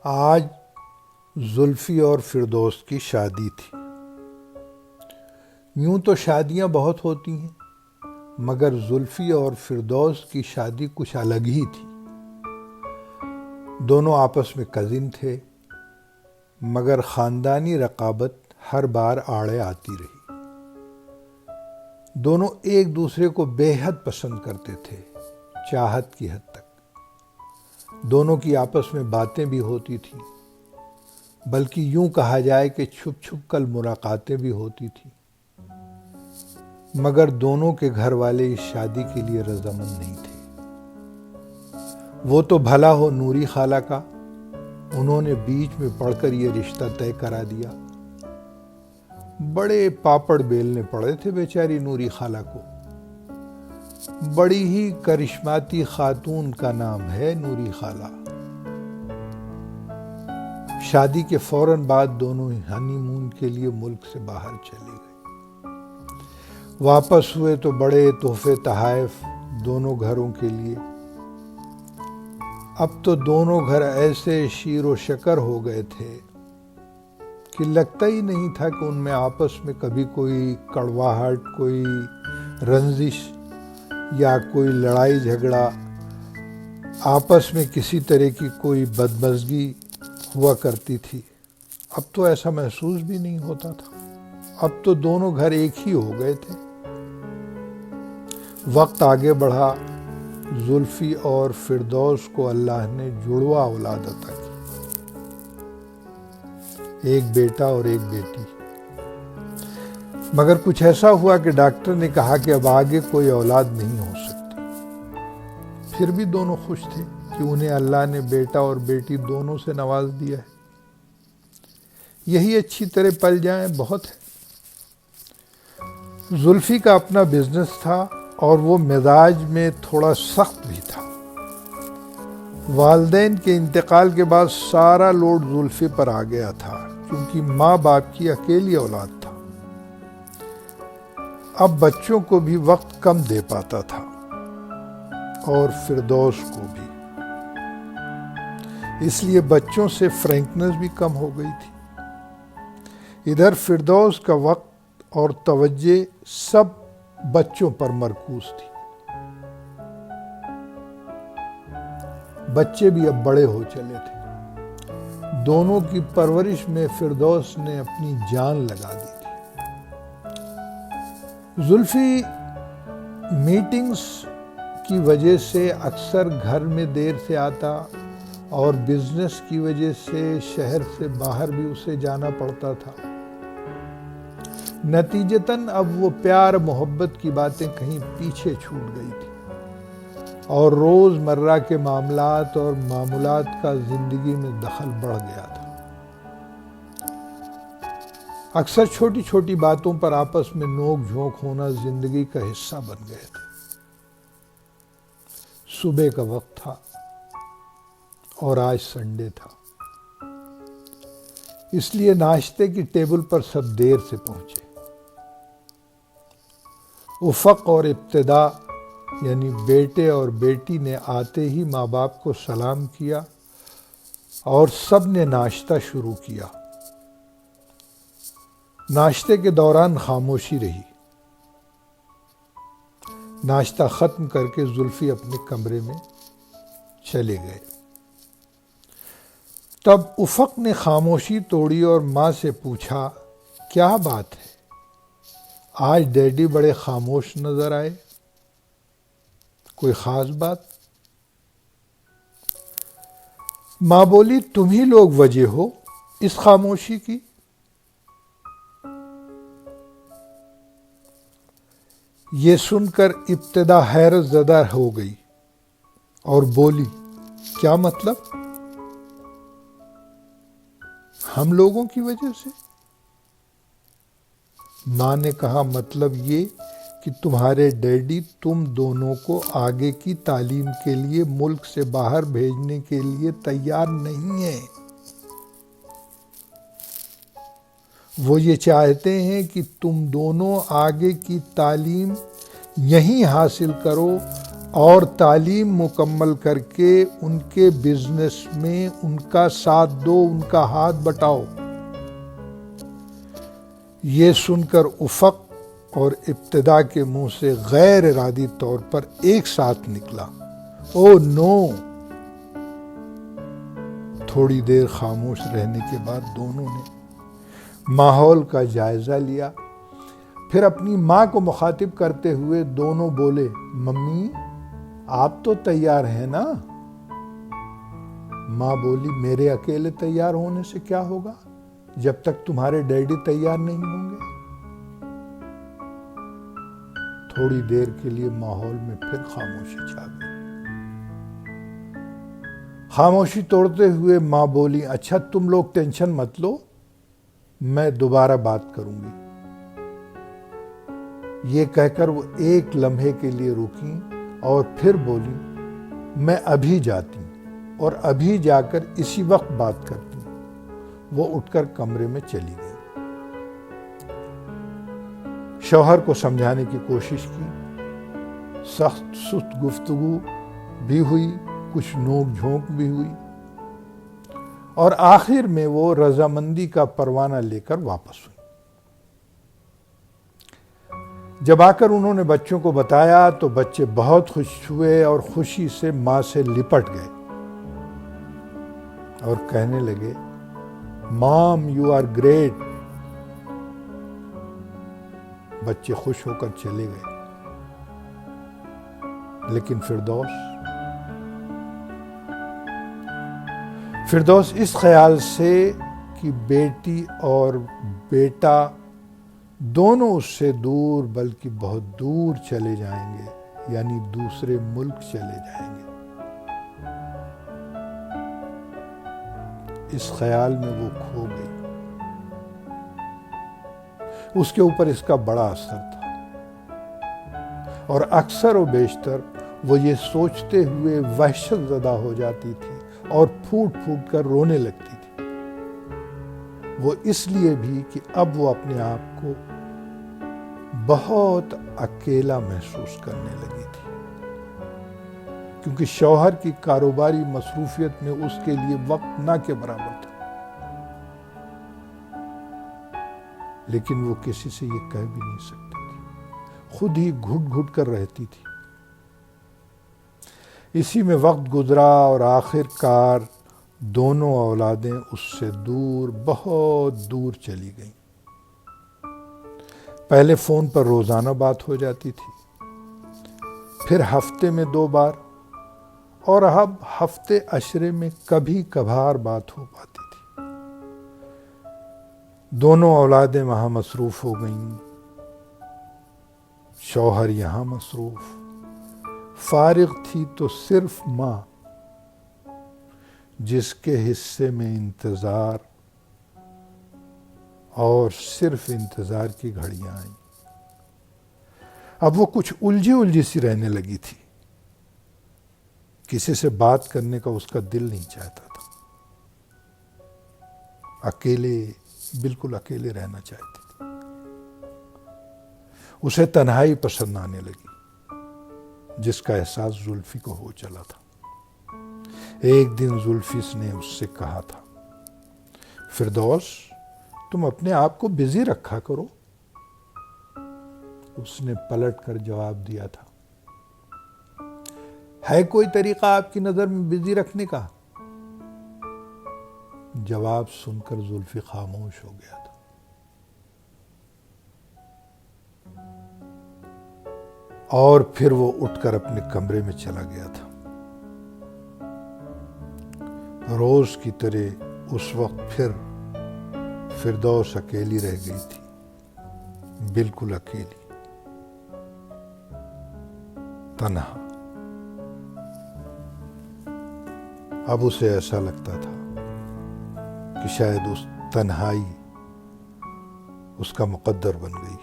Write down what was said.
آج زلفی اور فردوس کی شادی تھی۔ یوں تو شادیاں بہت ہوتی ہیں، مگر زلفی اور فردوس کی شادی کچھ الگ ہی تھی۔ دونوں آپس میں کزن تھے، مگر خاندانی رقابت ہر بار آڑے آتی رہی۔ دونوں ایک دوسرے کو بے حد پسند کرتے تھے، چاہت کی حد تک۔ دونوں کی آپس میں باتیں بھی ہوتی تھیں، بلکہ یوں کہا جائے کہ چھپ چھپ کر ملاقاتیں بھی ہوتی تھیں۔ مگر دونوں کے گھر والے اس شادی کے لیے رضامند نہیں تھے۔ وہ تو بھلا ہو نوری خالہ کا، انہوں نے بیچ میں پڑھ کر یہ رشتہ طے کرا دیا۔ بڑے پاپڑ بیلنے پڑے تھے بیچاری نوری خالہ کو۔ بڑی ہی کرشماتی خاتون کا نام ہے نوری خالہ۔ شادی کے فوراً بعد دونوں ہنی مون کے لیے ملک سے باہر چلے گئے۔ واپس ہوئے تو بڑے تحفے تحائف دونوں گھروں کے لیے۔ اب تو دونوں گھر ایسے شیر و شکر ہو گئے تھے کہ لگتا ہی نہیں تھا کہ ان میں آپس میں کبھی کوئی کڑواہٹ، کوئی رنجش یا کوئی لڑائی جھگڑا، آپس میں کسی طرح کی کوئی بدمزگی ہوا کرتی تھی۔ اب تو ایسا محسوس بھی نہیں ہوتا تھا۔ اب تو دونوں گھر ایک ہی ہو گئے تھے۔ وقت آگے بڑھا، زلفی اور فردوس کو اللہ نے جڑواں اولاد عطا کی، ایک بیٹا اور ایک بیٹی۔ مگر کچھ ایسا ہوا کہ ڈاکٹر نے کہا کہ اب آگے کوئی اولاد نہیں ہو سکتی۔ پھر بھی دونوں خوش تھے کہ انہیں اللہ نے بیٹا اور بیٹی دونوں سے نواز دیا ہے۔ یہی اچھی طرح پل جائیں بہت ہے۔ زلفی کا اپنا بزنس تھا اور وہ مزاج میں تھوڑا سخت بھی تھا۔ والدین کے انتقال کے بعد سارا لوڈ زلفی پر آ گیا تھا، کیونکہ ماں باپ کی اکیلی اولاد تھا۔ اب بچوں کو بھی وقت کم دے پاتا تھا، اور فردوس کو بھی۔ اس لیے بچوں سے فرینکنس بھی کم ہو گئی تھی۔ ادھر فردوس کا وقت اور توجہ سب بچوں پر مرکوز تھی۔ بچے بھی اب بڑے ہو چلے تھے۔ دونوں کی پرورش میں فردوس نے اپنی جان لگا دی تھی۔ زلفی میٹنگز کی وجہ سے اکثر گھر میں دیر سے آتا، اور بزنس کی وجہ سے شہر سے باہر بھی اسے جانا پڑتا تھا۔ نتیجتاً اب وہ پیار محبت کی باتیں کہیں پیچھے چھوٹ گئی تھی، اور روز مرہ کے معاملات اور معمولات کا زندگی میں دخل بڑھ گیا تھا۔ اکثر چھوٹی چھوٹی باتوں پر آپس میں نوک جھونک ہونا زندگی کا حصہ بن گئے تھے۔ صبح کا وقت تھا اور آج سنڈے تھا، اس لیے ناشتے کی ٹیبل پر سب دیر سے پہنچے۔ افق اور ابتدا یعنی بیٹے اور بیٹی نے آتے ہی ماں باپ کو سلام کیا، اور سب نے ناشتہ شروع کیا۔ ناشتے کے دوران خاموشی رہی۔ ناشتہ ختم کر کے زلفی اپنے کمرے میں چلے گئے۔ تب افق نے خاموشی توڑی اور ماں سے پوچھا، کیا بات ہے؟ آج ڈیڈی بڑے خاموش نظر آئے، کوئی خاص بات؟ ماں بولی، تم ہی لوگ وجہ ہو اس خاموشی کی۔ یہ سن کر ابتدا حیرت زدہ ہو گئی اور بولی، کیا مطلب؟ ہم لوگوں کی وجہ سے؟ ماں نے کہا، مطلب یہ کہ تمہارے ڈیڈی تم دونوں کو آگے کی تعلیم کے لیے ملک سے باہر بھیجنے کے لیے تیار نہیں ہیں۔ وہ یہ چاہتے ہیں کہ تم دونوں آگے کی تعلیم یہیں حاصل کرو اور تعلیم مکمل کر کے ان کے بزنس میں ان کا ساتھ دو، ان کا ہاتھ بٹاؤ۔ یہ سن کر افق اور ابتدا کے منہ سے غیر ارادی طور پر ایک ساتھ نکلا، او نو! تھوڑی دیر خاموش رہنے کے بعد دونوں نے ماحول کا جائزہ لیا، پھر اپنی ماں کو مخاطب کرتے ہوئے دونوں بولے، ممی آپ تو تیار ہیں نا؟ ماں بولی، میرے اکیلے تیار ہونے سے کیا ہوگا جب تک تمہارے ڈیڈی تیار نہیں ہوں گے۔ تھوڑی دیر کے لیے ماحول میں پھر خاموشی چھا گئی۔ خاموشی توڑتے ہوئے ماں بولی، اچھا تم لوگ ٹینشن مت لو، میں دوبارہ بات کروں گی۔ یہ کہہ کر وہ ایک لمحے کے لیے رکیں اور پھر بولی، میں ابھی جاتی ہوں اور ابھی جا کر اسی وقت بات کرتی ہوں۔ وہ اٹھ کر کمرے میں چلی گئی۔ شوہر کو سمجھانے کی کوشش کی، سخت سست گفتگو بھی ہوئی، کچھ نوک جھونک بھی ہوئی، اور آخر میں وہ رضامندی کا پروانہ لے کر واپس ہوئی۔ جب آ کر انہوں نے بچوں کو بتایا تو بچے بہت خوش ہوئے اور خوشی سے ماں سے لپٹ گئے اور کہنے لگے، مام یو آر گریٹ۔ بچے خوش ہو کر چلے گئے، لیکن فردوس اس خیال سے کہ بیٹی اور بیٹا دونوں اس سے دور بلکہ بہت دور چلے جائیں گے، یعنی دوسرے ملک چلے جائیں گے، اس خیال میں وہ کھو گئی۔ اس کے اوپر اس کا بڑا اثر تھا، اور اکثر و بیشتر وہ یہ سوچتے ہوئے وحشت زدہ ہو جاتی تھی اور پھوٹ پھوٹ کر رونے لگتی تھی۔ وہ اس لیے بھی کہ اب وہ اپنے آپ کو بہت اکیلا محسوس کرنے لگی تھی، کیونکہ شوہر کی کاروباری مصروفیت میں اس کے لیے وقت نہ کے برابر تھا، لیکن وہ کسی سے یہ کہہ بھی نہیں سکتی تھی، خود ہی گھٹ گھٹ کر رہتی تھی۔ اسی میں وقت گزرا اور آخر کار دونوں اولادیں اس سے دور، بہت دور چلی گئیں۔ پہلے فون پر روزانہ بات ہو جاتی تھی، پھر ہفتے میں 2 بار، اور اب ہفتے عشرے میں کبھی کبھار بات ہو پاتی تھی۔ دونوں اولادیں وہاں مصروف ہو گئیں، شوہر یہاں مصروف، فارغ تھی تو صرف ماں، جس کے حصے میں انتظار اور صرف انتظار کی گھڑیاں آئیں۔ اب وہ کچھ الجھی سی رہنے لگی تھی، کسی سے بات کرنے کا اس کا دل نہیں چاہتا تھا، اکیلے، بالکل اکیلے رہنا چاہتی تھی۔ اسے تنہائی پسند آنے لگی، جس کا احساس زلفی کو ہو چلا تھا۔ ایک دن زلفی نے اس سے کہا تھا، فردوس تم اپنے آپ کو بزی رکھا کرو۔ اس نے پلٹ کر جواب دیا تھا، ہے کوئی طریقہ آپ کی نظر میں بزی رکھنے کا؟ جواب سن کر زلفی خاموش ہو گیا تھا۔ اور پھر وہ اٹھ کر اپنے کمرے میں چلا گیا تھا۔ روز کی طرح اس وقت پھر فردوس اکیلی رہ گئی تھی، بالکل اکیلی، تنہا۔ اب اسے ایسا لگتا تھا کہ شاید اس تنہائی اس کا مقدر بن گئی۔